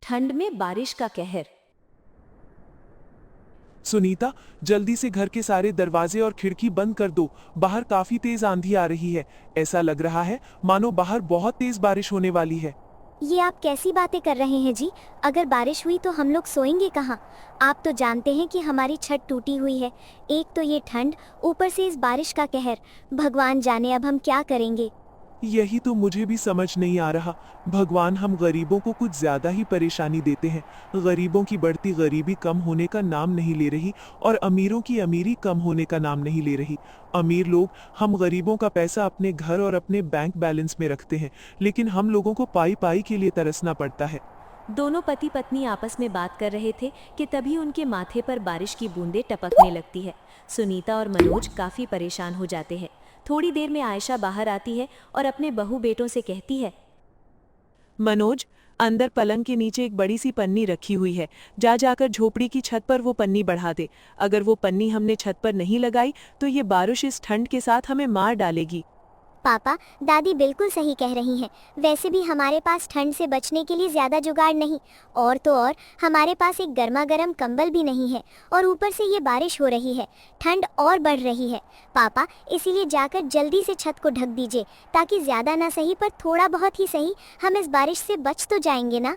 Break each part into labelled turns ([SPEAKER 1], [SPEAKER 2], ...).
[SPEAKER 1] ठंड में बारिश का कहर।
[SPEAKER 2] सुनीता, जल्दी से घर के सारे दरवाजे और खिड़की बंद कर दो। बाहर काफी तेज आंधी आ रही है। ऐसा लग रहा है मानो बाहर बहुत तेज बारिश होने वाली है।
[SPEAKER 3] ये आप कैसी बातें कर रहे हैं जी? अगर बारिश हुई तो हम लोग सोएंगे कहाँ? आप तो जानते हैं कि हमारी छत टूटी हुई है। एक तो ये ठंड, ऊपर से इस बारिश का कहर। भगवान जाने अब हम क्या करेंगे।
[SPEAKER 2] यही तो मुझे भी समझ नहीं आ रहा। भगवान हम गरीबों को कुछ ज्यादा ही परेशानी देते हैं। गरीबों की बढ़ती गरीबी कम होने का नाम नहीं ले रही और अमीरों की अमीरी कम होने का नाम नहीं ले रही। अमीर लोग हम गरीबों का पैसा अपने घर और अपने बैंक बैलेंस में रखते हैं, लेकिन हम लोगों को पाई पाई के लिए तरसना पड़ता है।
[SPEAKER 1] दोनों पति पत्नी आपस में बात कर रहे थे कि तभी उनके माथे पर बारिश की बूंदें टपकने लगती है। सुनीता और मनोज काफी परेशान हो जाते हैं। थोड़ी देर में आयशा बाहर आती है और अपने बहू बेटों से कहती है,
[SPEAKER 4] मनोज, अंदर पलंग के नीचे एक बड़ी सी पन्नी रखी हुई है। जाकर झोपड़ी की छत पर वो पन्नी बढ़ा दे। अगर वो पन्नी हमने छत पर नहीं लगाई तो ये बारिश इस ठंड के साथ हमें मार डालेगी।
[SPEAKER 3] पापा, दादी बिल्कुल सही कह रही हैं। वैसे भी हमारे पास ठंड से बचने के लिए ज़्यादा जुगाड़ नहीं, और तो और हमारे पास एक गर्मा गर्म कंबल भी नहीं है, और ऊपर से ये बारिश हो रही है, ठंड और बढ़ रही है। पापा, इसीलिए जाकर जल्दी से छत को ढक दीजिए, ताकि ज़्यादा ना सही पर थोड़ा बहुत ही सही हम इस बारिश से बच तो जाएंगे ना।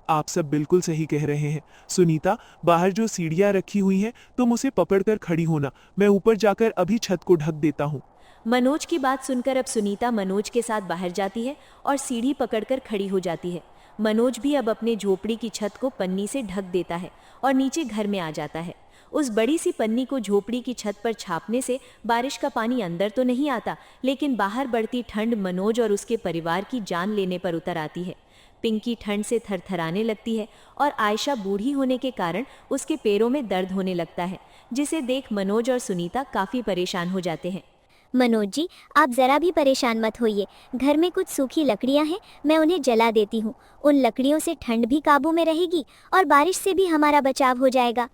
[SPEAKER 2] आप सब बिल्कुल सही कह रहे हैं। सुनीता, बाहर जो सीढ़ियां रखी हुई हैं तुम उसे पकड़कर खड़ी होना। मैं ऊपर जाकर अभी छत को ढक देता हूँ।
[SPEAKER 1] मनोज की बात सुनकर अब सुनीता मनोज के साथ बाहर जाती है और सीढ़ी पकड़कर खड़ी हो जाती है। मनोज भी अब अपने झोपड़ी की छत को पन्नी से ढक देता है और नीचे घर में आ जाता है। उस बड़ी सी पन्नी को झोपड़ी की छत पर छापने से बारिश का पानी अंदर तो नहीं आता, लेकिन बाहर बढ़ती ठंड मनोज और उसके परिवार की जान लेने पर उतर आती है। पिंकी ठंड से थरथराने लगती है और आयशा बूढ़ी होने के कारण उसके पैरों में दर्द होने लगता है, जिसे देख मनोज और सुनीता काफी परेशान हो जाते हैं।
[SPEAKER 3] मनोज जी, आप ज़रा भी परेशान मत होइए। घर में कुछ सूखी लकड़ियां हैं, मैं उन्हें जला देती हूँ। उन लकड़ियों से ठंड भी काबू में रहेगी और बारिश से भी हमारा बचाव हो जाएगा।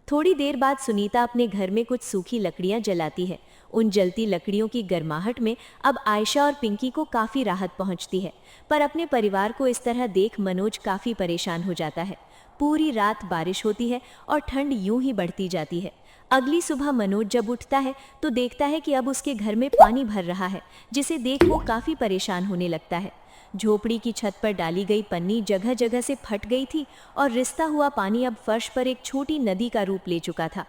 [SPEAKER 1] थोड़ी देर बाद सुनीता अपने घर में कुछ सूखी लकड़ियां जलाती है। उन जलती लकड़ियों की गर्माहट में अब आयशा और पिंकी को काफी राहत पहुंचती है, पर अपने परिवार को इस तरह देख मनोज काफी परेशान हो जाता है। पूरी रात बारिश होती है और ठंड यूं ही बढ़ती जाती है। अगली सुबह मनोज जब उठता है तो देखता है कि अब उसके घर में पानी भर रहा है, जिसे देख वो काफी परेशान होने लगता है। झोपड़ी की छत पर डाली गई पन्नी जगह जगह से फट गई थी और रिसता हुआ पानी अब फर्श पर एक छोटी नदी का रूप ले चुका था।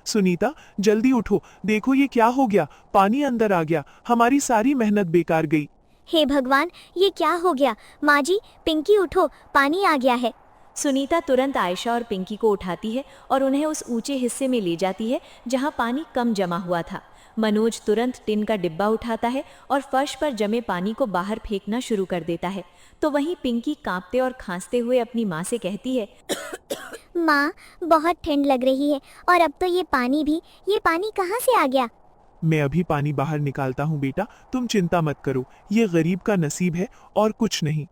[SPEAKER 2] सुनीता, जल्दी उठो, देखो ये क्या हो गया। पानी अंदर आ गया, हमारी सारी मेहनत बेकार गई।
[SPEAKER 3] हे भगवान, ये क्या हो गया? माँ जी, पिंकी उठो, पानी आ गया है।
[SPEAKER 1] सुनीता तुरंत आयशा और पिंकी को उठाती है और उन्हें उस ऊंचे हिस्से में ले जाती है जहां पानी कम जमा हुआ था। मनोज तुरंत टिन का डिब्बा उठाता है और फर्श पर जमे पानी को बाहर फेंकना शुरू कर देता है। तो वहीं पिंकी कांपते और खांसते हुए अपनी माँ से कहती है,
[SPEAKER 3] माँ, बहुत ठंड लग रही है, और अब तो ये पानी कहाँ से आ गया?
[SPEAKER 2] मैं अभी पानी बाहर निकालता हूँ बेटा, तुम चिंता मत करो। ये गरीब का नसीब है और कुछ नहीं।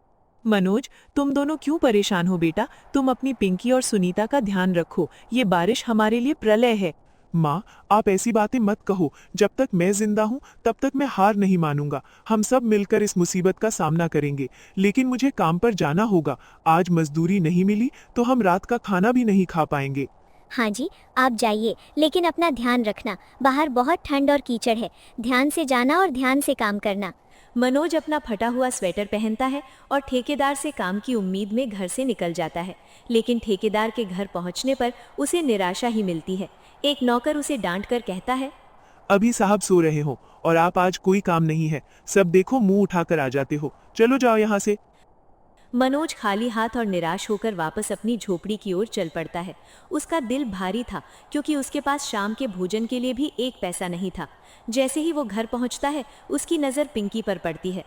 [SPEAKER 4] मनोज, तुम दोनों क्यों परेशान हो बेटा? तुम अपनी पिंकी और सुनीता का ध्यान रखो। ये बारिश हमारे लिए प्रलय है।
[SPEAKER 2] माँ, आप ऐसी बातें मत कहो। जब तक मैं जिंदा हूँ तब तक मैं हार नहीं मानूंगा। हम सब मिलकर इस मुसीबत का सामना करेंगे, लेकिन मुझे काम पर जाना होगा। आज मजदूरी नहीं मिली तो हम रात का खाना भी नहीं खा पाएंगे।
[SPEAKER 3] हाँ जी, आप जाइए, लेकिन अपना ध्यान रखना। बाहर बहुत ठंड और कीचड़ है। ध्यान से जाना और ध्यान से काम करना।
[SPEAKER 1] मनोज अपना फटा हुआ स्वेटर पहनता है और ठेकेदार से काम की उम्मीद में घर से निकल जाता है, लेकिन ठेकेदार के घर पहुंचने पर उसे निराशा ही मिलती है। एक नौकर उसे डांट कर कहता है,
[SPEAKER 2] अभी साहब सो रहे हो और आप आज कोई काम नहीं है। सब देखो मुंह उठाकर आ जाते हो। चलो जाओ यहाँ से।
[SPEAKER 1] मनोज खाली हाथ और निराश होकर वापस अपनी झोपड़ी की ओर चल पड़ता है। उसका दिल भारी था, क्योंकि उसके पास शाम के भोजन के लिए भी एक पैसा नहीं था। जैसे ही वो घर पहुंचता है, उसकी नजर पिंकी पर पड़ती है।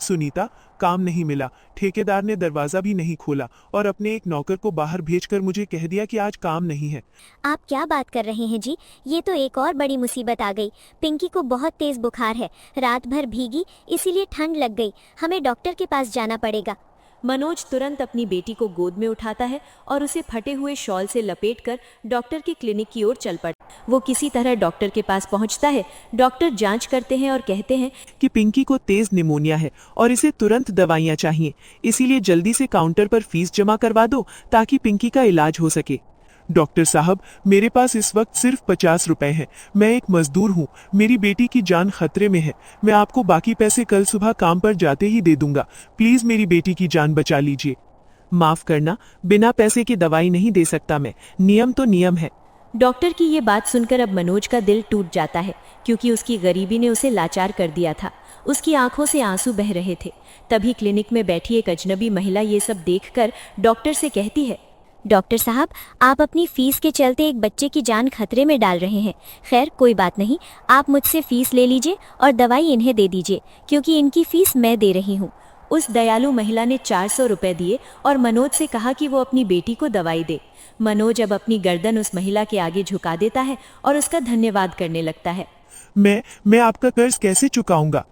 [SPEAKER 2] सुनीता, काम नहीं मिला। ठेकेदार ने दरवाजा भी नहीं खोला और अपने एक नौकर को बाहर भेजकर मुझे कह दिया कि आज काम नहीं है।
[SPEAKER 3] आप क्या बात कर रहे हैं जी? ये तो एक और बड़ी मुसीबत आ गई। पिंकी को बहुत तेज बुखार है, रात भर भीगी, इसीलिए ठंड लग गई। हमें डॉक्टर के पास जाना पड़ेगा।
[SPEAKER 1] मनोज तुरंत अपनी बेटी को गोद में उठाता है और उसे फटे हुए शॉल से लपेटकर डॉक्टर के क्लिनिक की ओर चल पड़ता है। वो किसी तरह डॉक्टर के पास पहुंचता है। डॉक्टर जांच करते हैं और कहते हैं
[SPEAKER 2] कि पिंकी को तेज निमोनिया है और इसे तुरंत दवाइयाँ चाहिए, इसीलिए जल्दी से काउंटर पर फीस जमा करवा दो ताकि पिंकी का इलाज हो सके। डॉक्टर साहब, मेरे पास इस वक्त सिर्फ 50 रुपए हैं। मैं एक मजदूर हूँ, मेरी बेटी की जान खतरे में है। मैं आपको बाकी पैसे कल सुबह काम पर जाते ही दे दूंगा। प्लीज मेरी बेटी की जान बचा लीजिए। माफ करना, बिना पैसे की दवाई नहीं दे सकता मैं। नियम तो नियम है।
[SPEAKER 1] डॉक्टर की ये बात सुनकर अब मनोज का दिल टूट जाता है, क्योंकि उसकी गरीबी ने उसे लाचार कर दिया था। उसकी आंखों से आंसू बह रहे थे। तभी क्लिनिक में बैठी एक अजनबी महिला ये सब देखकर डॉक्टर से कहती है,
[SPEAKER 3] डॉक्टर साहब, आप अपनी फीस के चलते एक बच्चे की जान खतरे में डाल रहे हैं। खैर कोई बात नहीं, आप मुझसे फीस ले लीजिए और दवाई इन्हें दे दीजिए, क्योंकि इनकी फीस मैं दे रही हूँ।
[SPEAKER 1] उस दयालु महिला ने 400 रुपए दिए और मनोज से कहा कि वो अपनी बेटी को दवाई दे। मनोज अब अपनी गर्दन उस महिला के आगे झुका देता है और उसका धन्यवाद करने लगता है।
[SPEAKER 2] मैं आपका कर्ज कैसे चुकाऊंगा?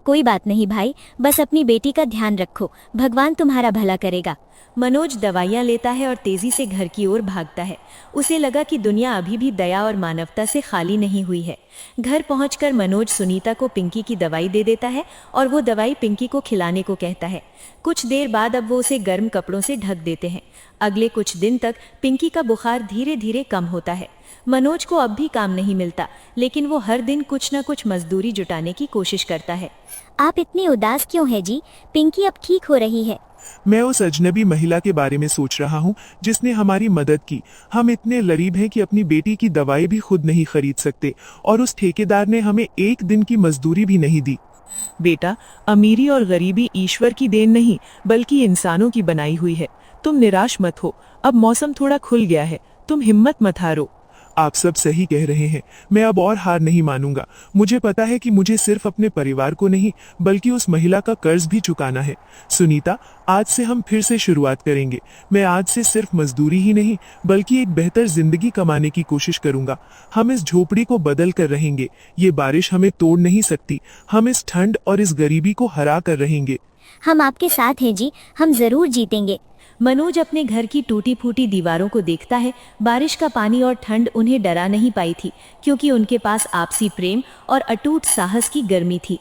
[SPEAKER 3] कोई बात नहीं भाई, बस अपनी बेटी का ध्यान रखो, भगवान तुम्हारा भला करेगा।
[SPEAKER 1] मनोज दवाइयाँ लेता है और तेजी से घर की ओर भागता है। उसे लगा कि दुनिया अभी भी दया और मानवता से खाली नहीं हुई है। घर पहुंचकर मनोज सुनीता को पिंकी की दवाई दे देता है और वो दवाई पिंकी को खिलाने को कहता है। कुछ देर बाद अब वो उसे गर्म कपड़ों से ढक देते हैं। अगले कुछ दिन तक पिंकी का बुखार धीरे धीरे कम होता है। मनोज को अब भी काम नहीं मिलता, लेकिन वो हर दिन कुछ न कुछ मजदूरी जुटाने की कोशिश करता है।
[SPEAKER 3] आप इतने उदास क्यों हैं जी? पिंकी अब ठीक हो रही है।
[SPEAKER 2] मैं उस अजनबी महिला के बारे में सोच रहा हूँ जिसने हमारी मदद की। हम इतने गरीब हैं कि अपनी बेटी की दवाई भी खुद नहीं खरीद सकते, और उस ठेकेदार ने हमें एक दिन की मजदूरी भी नहीं दी।
[SPEAKER 4] बेटा, अमीरी और गरीबी ईश्वर की देन नहीं बल्कि इंसानों की बनाई हुई है। तुम निराश मत हो, अब मौसम थोड़ा खुल गया है, तुम हिम्मत मत हारो।
[SPEAKER 2] आप सब सही कह रहे हैं। मैं अब और हार नहीं मानूंगा। मुझे पता है कि मुझे सिर्फ अपने परिवार को नहीं बल्कि उस महिला का कर्ज भी चुकाना है। सुनीता, आज से हम फिर से शुरुआत करेंगे। मैं आज से सिर्फ मजदूरी ही नहीं बल्कि एक बेहतर जिंदगी कमाने की कोशिश करूंगा। हम इस झोपड़ी को बदल कर रहेंगे। ये बारिश हमें तोड़ नहीं सकती। हम इस ठंड और इस गरीबी को हरा कर रहेंगे।
[SPEAKER 3] हम आपके साथ हैं जी, हम जरूर जीतेंगे।
[SPEAKER 1] मनोज अपने घर की टूटी फूटी दीवारों को देखता है। बारिश का पानी और ठंड उन्हें डरा नहीं पाई थी, क्योंकि उनके पास आपसी प्रेम और अटूट साहस की गर्मी थी।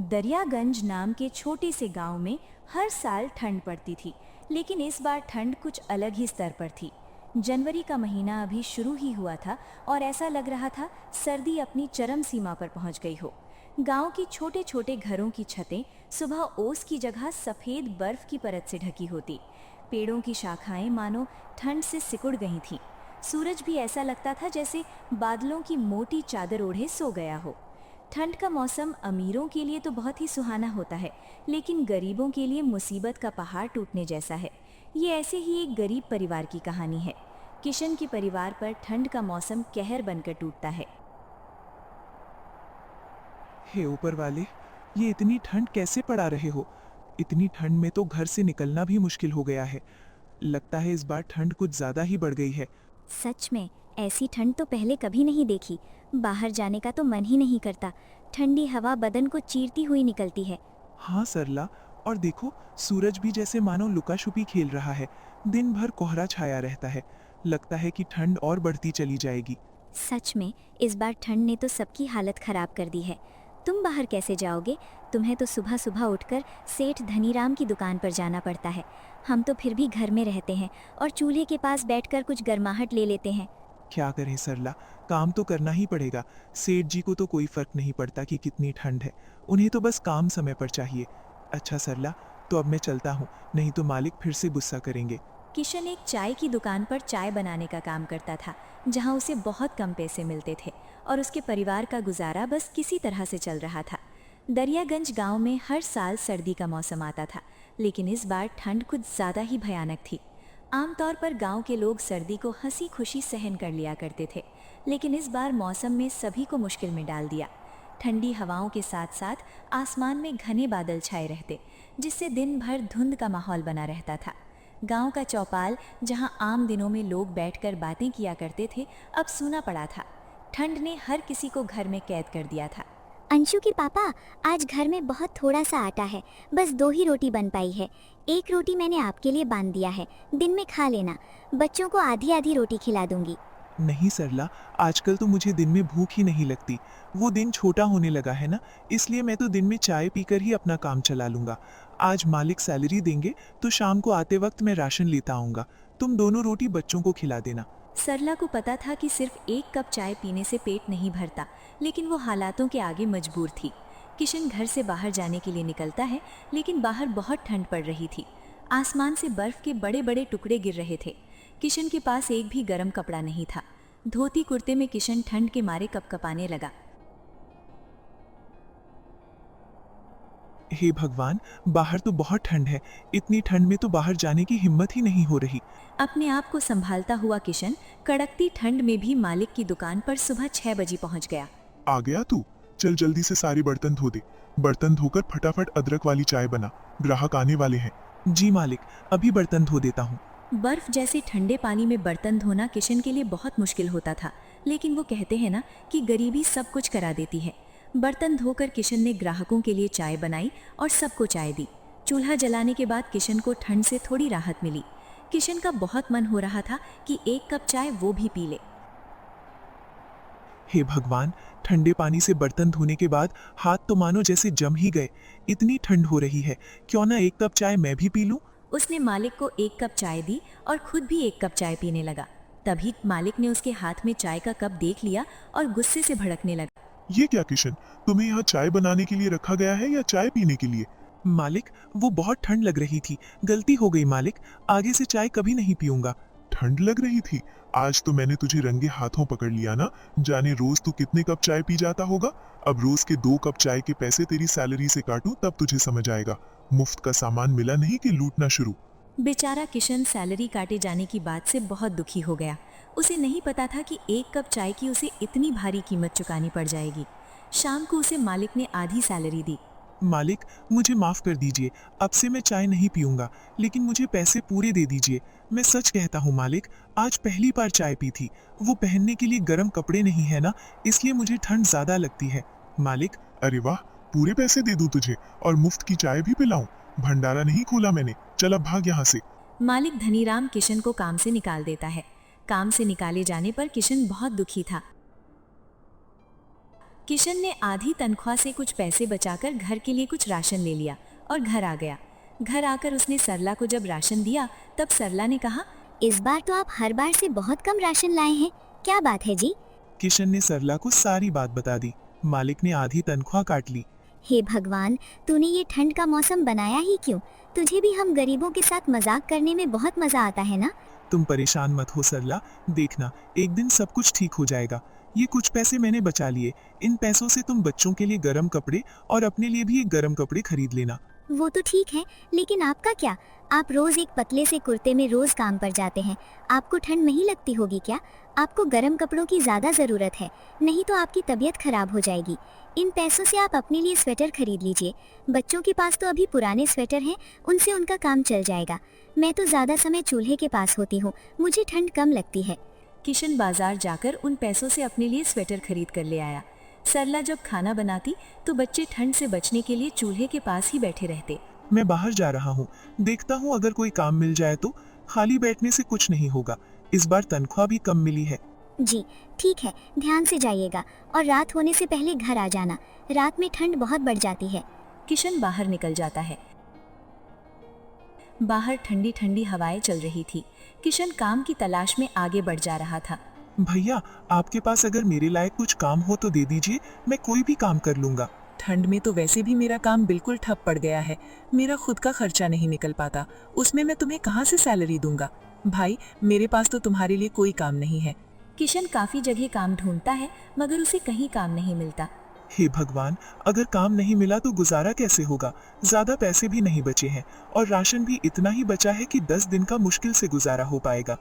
[SPEAKER 1] दरियागंज नाम के छोटे से गांव में हर साल ठंड पड़ती थी, लेकिन इस बार ठंड कुछ अलग ही स्तर पर थी। जनवरी का महीना अभी शुरू ही हुआ था और ऐसा लग रहा था सर्दी अपनी चरम सीमा पर पहुंच गई हो। गांव की छोटे छोटे घरों की छतें सुबह ओस की जगह सफेद बर्फ की परत से ढकी होती। पेड़ों की शाखाएं मानो ठंड से सिकुड़ गई थीं। सूरज भी ऐसा लगता था जैसे बादलों की मोटी चादर ओढ़े सो गया हो। ठंड का मौसम अमीरों के लिए तो बहुत ही सुहाना होता है, लेकिन गरीबों के लिए मुसीबत का पहाड़ टूटने जैसा है। ये ऐसे ही एक गरीब परिवार की कहानी है। किशन के परिवार पर ठंड का मौसम कहर बनकर टूटता है।
[SPEAKER 2] हे ऊपर वाले, ये इतनी ठंड कैसे पड़ा रहे हो? इतनी ठंड में तो घर से निकलना भी मुश्किल हो गया है। लगता है इस बार ठंड कुछ ज्यादा ही बढ़ गई है।
[SPEAKER 3] सच में ऐसी ठंड तो पहले कभी नहीं देखी। बाहर जाने का तो मन ही नहीं करता। ठंडी हवा बदन को चीरती हुई निकलती है।
[SPEAKER 2] हाँ सरला, और देखो सूरज भी जैसे मानो लुका छुपी खेल रहा है। दिन भर कोहरा छाया रहता है। लगता है कि ठंड और बढ़ती चली जाएगी।
[SPEAKER 3] सच में इस बार ठंड ने तो सबकी हालत खराब कर दी है। तुम बाहर कैसे जाओगे? तुम्हें तो सुबह सुबह उठकर सेठ धनीराम की दुकान पर जाना पड़ता है। हम तो फिर भी घर में रहते हैं और चूल्हे के पास बैठकर कुछ गर्माहट ले लेते हैं।
[SPEAKER 2] क्या करें सरला, काम तो करना ही पड़ेगा। सेठ जी को तो कोई फर्क नहीं पड़ता कि कितनी ठंड है, उन्हें तो बस काम समय पर चाहिए। अच्छा सरला, तो अब मैं चलता हूँ, नहीं तो मालिक फिर से गुस्सा करेंगे।
[SPEAKER 1] किशन एक चाय की दुकान पर चाय बनाने का काम करता था, जहां उसे बहुत कम पैसे मिलते थे और उसके परिवार का गुजारा बस किसी तरह से चल रहा था। दरियागंज गांव में हर साल सर्दी का मौसम आता था, लेकिन इस बार ठंड कुछ ज़्यादा ही भयानक थी। आमतौर पर गांव के लोग सर्दी को हंसी खुशी सहन कर लिया करते थे, लेकिन इस बार मौसम में सभी को मुश्किल में डाल दिया। ठंडी हवाओं के साथ साथ आसमान में घने बादल छाए रहते, जिससे दिन भर धुंध का माहौल बना रहता था। गांव का चौपाल, जहां आम दिनों में लोग बैठकर बातें किया करते थे, अब सूना पड़ा था। ठंड ने हर किसी को घर में कैद कर दिया था।
[SPEAKER 3] अंशु के पापा, आज घर में बहुत थोड़ा सा आटा है, बस 2 ही रोटी बन पाई है। एक रोटी मैंने आपके लिए बांध दिया है, दिन में खा लेना। बच्चों को आधी आधी रोटी खिला दूंगी।
[SPEAKER 2] नहीं सरला, आजकल तो मुझे दिन में भूख ही नहीं लगती। वो दिन छोटा होने लगा है ना, इसलिए मैं तो दिन में चाय पीकर ही अपना काम चला लूंगा। आज मालिक सैलरी देंगे तो शाम को आते वक्त मैं राशन लेता आऊंगा। तुम दोनों रोटी बच्चों को खिला देना।
[SPEAKER 1] सरला को पता था कि सिर्फ 1 कप चाय पीने से पेट नहीं भरता, लेकिन वो हालातों के आगे मजबूर थी। किशन घर से बाहर जाने के लिए निकलता है, लेकिन बाहर बहुत ठंड पड़ रही थी। आसमान से बर्फ के बड़े बड़े टुकड़े गिर रहे थे। किशन के पास एक भी गर्म कपड़ा नहीं था। धोती कुर्ते में किशन ठंड के मारे कपकपाने लगा।
[SPEAKER 2] हे भगवान, बाहर तो बहुत ठंड है। इतनी ठंड में तो बाहर जाने की हिम्मत ही नहीं हो रही।
[SPEAKER 1] अपने आप को संभालता हुआ किशन कड़कती ठंड में भी मालिक की दुकान पर सुबह 6 बजे पहुंच गया।
[SPEAKER 5] आ गया तू? चल जल्दी से सारे बर्तन धो दे। बर्तन धोकर फटाफट अदरक वाली चाय बना, ग्राहक आने वाले हैं।
[SPEAKER 2] जी मालिक, अभी बर्तन धो देता हूँ।
[SPEAKER 1] बर्फ जैसे ठंडे पानी में बर्तन धोना किशन के लिए बहुत मुश्किल होता था, लेकिन वो कहते हैं ना कि गरीबी सब कुछ करा देती है। बर्तन धोकर किशन ने ग्राहकों के लिए चाय बनाई और सबको चाय दी। चूल्हा जलाने के बाद किशन को ठंड से थोड़ी राहत मिली। किशन का बहुत मन हो रहा था कि 1 कप चाय वो भी पी ले।
[SPEAKER 2] हे भगवान, ठंडे पानी से बर्तन धोने के बाद हाथ तो मानो जैसे जम ही गए। इतनी ठंड हो रही है, क्यों ना 1 कप चाय मैं भी पी लूं?
[SPEAKER 1] उसने मालिक को 1 कप चाय दी और खुद भी 1 कप चाय पीने लगा। तभी मालिक ने उसके हाथ में चाय का कप देख लिया और गुस्से से भड़कने लगा।
[SPEAKER 5] ये क्या किशन, तुम्हें यहाँ चाय बनाने के लिए रखा गया है या चाय पीने के लिए?
[SPEAKER 2] मालिक, वो बहुत ठंड लग रही थी, गलती हो गई मालिक। आगे से चाय कभी नहीं पीऊंगा।
[SPEAKER 5] ठंड लग रही थी? आज तो मैंने तुझे रंगे हाथों पकड़ लिया ना। जाने रोज तू कितने कप चाय पी जाता होगा। अब रोज के 2 कप चाय के पैसे तेरी सैलरी से काटूं तब तुझे समझ आएगा। मुफ्त का सामान मिला नहीं कि लूटना शुरू।
[SPEAKER 1] बेचारा किशन सैलरी काटे जाने की बात से बहुत दुखी हो गया। उसे नहीं पता था कि 1 कप चाय की उसे इतनी भारी कीमत चुकानी पड़ जाएगी। शाम को उसे मालिक ने आधी सैलरी दी।
[SPEAKER 2] मालिक, मुझे माफ कर दीजिए, अब से मैं चाय नहीं पीऊंगा, लेकिन मुझे पैसे पूरे दे दीजिए। मैं सच कहता हूँ मालिक, आज पहली बार चाय पी थी। वो पहनने के लिए गर्म कपड़े नहीं है ना, इसलिए मुझे ठंड ज्यादा लगती है। मालिक।
[SPEAKER 5] अरे वाह, पूरे पैसे दे दूं तुझे और मुफ्त की चाय भी पिलाऊं? भंडारा नहीं खोला मैंने। चल अब भाग यहाँ से।
[SPEAKER 1] मालिक धनीराम किशन को काम से निकाल देता है। काम से निकाले जाने पर किशन बहुत दुखी था। किशन ने आधी तनख्वाह से कुछ पैसे बचाकर घर के लिए कुछ राशन ले लिया और घर आ गया। घर आकर उसने सरला को जब राशन दिया तब सरला ने कहा,
[SPEAKER 3] इस बार तो आप हर बार से बहुत कम राशन लाए हैं, क्या बात है जी?
[SPEAKER 2] किशन ने सरला को सारी बात बता दी। मालिक ने आधी तनख्वाह काट ली।
[SPEAKER 3] हे भगवान, तूने ये ठंड का मौसम बनाया ही क्यों? तुझे भी हम गरीबों के साथ मजाक करने में बहुत मजा आता है ना।
[SPEAKER 2] तुम परेशान मत हो सरला, देखना एक दिन सब कुछ ठीक हो जाएगा। ये कुछ पैसे मैंने बचा लिए, इन पैसों से तुम बच्चों के लिए गर्म कपड़े और अपने लिए भी एक गर्म कपड़े खरीद लेना।
[SPEAKER 3] वो तो ठीक है, लेकिन आपका क्या? आप रोज एक पतले से कुर्ते में रोज काम पर जाते हैं। आपको ठंड नहीं लगती होगी क्या? आपको गर्म कपड़ों की ज्यादा जरूरत है, नहीं तो आपकी तबीयत खराब हो जाएगी। इन पैसों से आप अपने लिए स्वेटर खरीद लीजिए। बच्चों के पास तो अभी पुराने स्वेटर हैं, उनसे उनका काम चल जाएगा। मैं तो ज्यादा समय चूल्हे के पास होती हूँ, मुझे ठंड कम लगती है।
[SPEAKER 1] किशन बाजार जाकर उन पैसों से अपने लिए स्वेटर खरीद कर ले आया। सरला जब खाना बनाती तो बच्चे ठंड से बचने के लिए चूल्हे के पास ही बैठे रहते।
[SPEAKER 2] मैं बाहर जा रहा हूँ, देखता हूँ अगर कोई काम मिल जाए तो। खाली बैठने से कुछ नहीं होगा। इस बार तनख्वाह भी कम मिली है।
[SPEAKER 3] जी ठीक है, ध्यान से जाइएगा और रात होने से पहले घर आ जाना। रात में ठंड बहुत बढ़ जाती है।
[SPEAKER 1] किशन बाहर निकल जाता है। बाहर ठंडी ठंडी हवाएं चल रही थी। किशन काम की तलाश में आगे बढ़ जा रहा था।
[SPEAKER 2] भैया, आपके पास अगर मेरे लायक कुछ काम हो तो दे दीजिए, मैं कोई भी काम कर लूंगा।
[SPEAKER 4] ठंड में तो वैसे भी मेरा काम बिल्कुल ठप पड़ गया है। मेरा खुद का खर्चा नहीं निकल पाता, उसमें मैं तुम्हें कहाँ से सैलरी दूंगा? भाई, मेरे पास तो तुम्हारे लिए कोई काम नहीं है।
[SPEAKER 1] किशन काफी जगह काम ढूंढता है, मगर उसे कहीं काम नहीं मिलता।
[SPEAKER 2] हे भगवान, अगर काम नहीं मिला तो गुजारा कैसे होगा? ज्यादा पैसे भी नहीं बचे हैं और राशन भी इतना ही बचा है कि 10 दिन का मुश्किल से गुजारा हो पाएगा।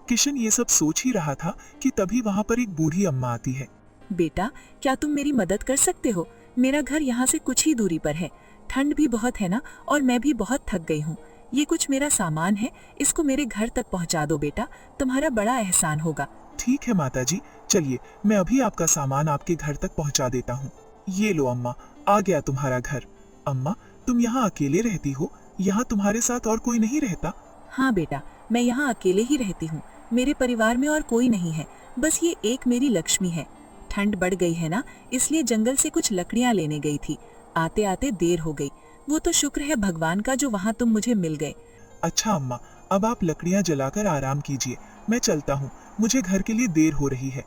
[SPEAKER 2] किशन ये सब सोच ही रहा था कि तभी वहाँ पर एक बूढ़ी अम्मा आती है।
[SPEAKER 4] बेटा, क्या तुम मेरी मदद कर सकते हो? मेरा घर यहाँ से कुछ ही दूरी पर है। ठंड भी बहुत है ना, और मैं भी बहुत थक गई हूँ। ये कुछ मेरा सामान है, इसको मेरे घर तक पहुँचा दो बेटा, तुम्हारा बड़ा एहसान होगा।
[SPEAKER 2] ठीक है माताजी, चलिए मैं अभी आपका सामान आपके घर तक पहुँचा देता हूँ। ये लो अम्मा, आ गया तुम्हारा घर। अम्मा, तुम यहाँ अकेले रहती हो? यहाँ तुम्हारे साथ और कोई नहीं रहता?
[SPEAKER 4] हाँ बेटा, मैं यहाँ अकेले ही रहती हूँ। मेरे परिवार में और कोई नहीं है, बस ये एक मेरी लक्ष्मी है। ठंड बढ़ गई है ना, इसलिए जंगल से कुछ लकड़ियाँ लेने गई थी। आते आते देर हो गई। वो तो शुक्र है भगवान का जो वहाँ तुम मुझे मिल गए।
[SPEAKER 2] अच्छा अम्मा, अब आप लकड़ियाँ जलाकर आराम कीजिए, मैं चलता हूँ, मुझे घर के लिए देर हो रही है।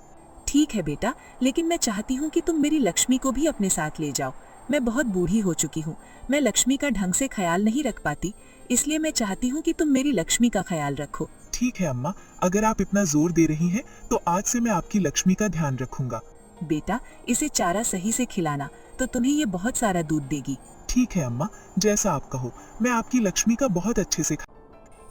[SPEAKER 4] ठीक है बेटा, लेकिन मैं चाहती हूँ कि तुम मेरी लक्ष्मी को भी अपने साथ ले जाओ। मैं बहुत बूढ़ी हो चुकी हूँ, मैं लक्ष्मी का ढंग से ख्याल नहीं रख पाती, इसलिए मैं चाहती हूँ कि तुम मेरी लक्ष्मी का ख्याल रखो।
[SPEAKER 2] ठीक है अम्मा, अगर आप इतना जोर दे रही हैं, तो आज से मैं आपकी लक्ष्मी का ध्यान रखूंगा।
[SPEAKER 4] बेटा, इसे चारा सही से खिलाना, तो तुम्हें ये बहुत सारा दूध देगी।
[SPEAKER 2] ठीक है अम्मा, जैसा आप कहो, मैं आपकी लक्ष्मी का बहुत अच्छे से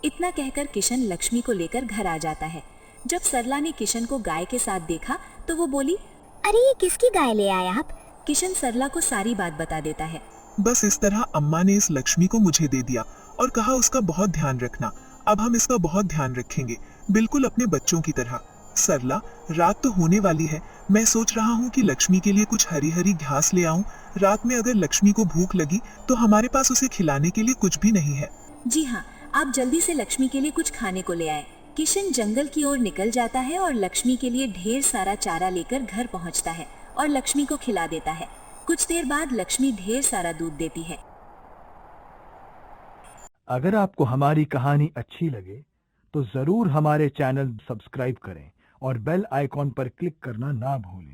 [SPEAKER 1] इतना कहकर किशन लक्ष्मी को लेकर घर आ जाता है। जब सरला ने किशन को गाय के साथ देखा तो वो बोली,
[SPEAKER 3] अरे ये किसकी गाय ले आए आप?
[SPEAKER 1] किशन सरला को सारी बात बता देता है।
[SPEAKER 2] बस इस तरह अम्मा ने इस लक्ष्मी को मुझे दे दिया और कहा उसका बहुत ध्यान रखना। अब हम इसका बहुत ध्यान रखेंगे, बिल्कुल अपने बच्चों की तरह। सरला, रात तो होने वाली है, मैं सोच रहा हूँ कि लक्ष्मी के लिए कुछ हरी हरी घास ले आऊं। रात में अगर लक्ष्मी को भूख लगी तो हमारे पास उसे खिलाने के लिए कुछ भी नहीं है।
[SPEAKER 1] जी हाँ, आप जल्दी से लक्ष्मी के लिए कुछ खाने को ले आए। किशन जंगल की ओर निकल जाता है और लक्ष्मी के लिए ढेर सारा चारा लेकर घर पहुँचता है और लक्ष्मी को खिला देता है। कुछ देर बाद लक्ष्मी ढेर सारा दूध देती है।
[SPEAKER 6] अगर आपको हमारी कहानी अच्छी लगे तो जरूर हमारे चैनल सब्सक्राइब करें और बेल आइकॉन पर क्लिक करना ना भूलें।